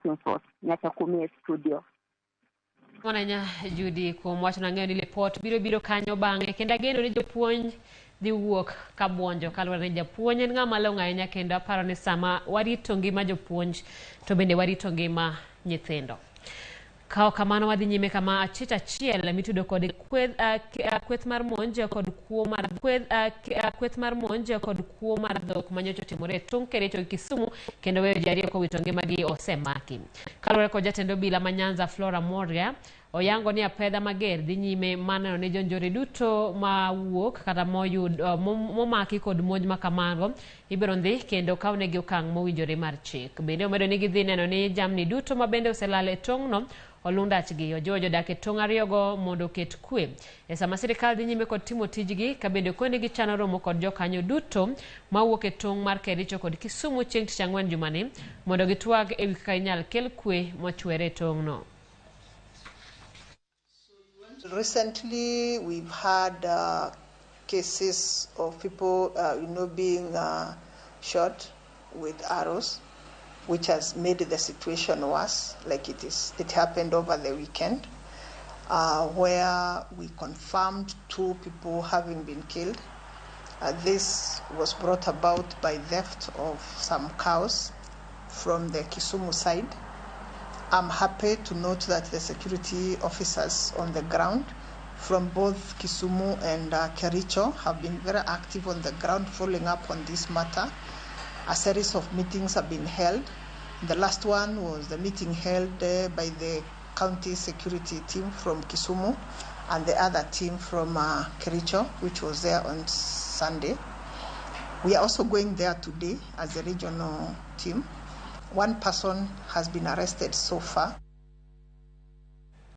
Force. Nyakach studio. Wananya Judy kuom wach na ng'eyo ni report biro kanyo bang'e kendo ageno ni jopuonj dhi wuok ka buonjo kaluwore ni japuonj en ng'ama long'o ahinya kendo aparo ni sama warito ngima jopuonj to bende warito ngima nyithindo. Kao kamano wadhi nyime kama achich achiel mitudo kod kweth mar monj kod kuo mar dhok manyocha otimore e tung Kericho Kisumu kendo weyo ji ariyo kowito ngimagi osemaki. Kaluwore kod jatend obila ma Nyanza Flora Moria oyango ni apedha mager dhi nyime maneno ni jonjore duto ma wuok kata momaki kod monj ma kamago ibiro ndhi kendo kawnegi okang' mowinjore mar chik. Bende omedo ni gidhi neno ni jamni duto ma bende oselal e tong'no olundachgi ojiwo jodak e tong' ariyogo mondo oket kwe e sama sirikal dhi nyime kod timo tijgi ka bende kwenegi chano romo kod jokanyo duto mawuok e tong' mar Kericho kod Kisumu chieng' tich ang'wen jumani mondo gitwag e wi kaka inyal kel kwe mochwere e tong'no. Recently, we've had cases of people, being shot with arrows, which has made the situation worse, like it happened over the weekend, where we confirmed 2 people having been killed. This was brought about by theft of some cows from the Kisumu side. I'm happy to note that the security officers on the ground from both Kisumu and Kericho have been very active on the ground following up on this matter. A series of meetings have been held. The last one was the meeting held by the county security team from Kisumu and the other team from Kericho, which was there on Sunday. We are also going there today as a regional team. 1 person has been arrested so far.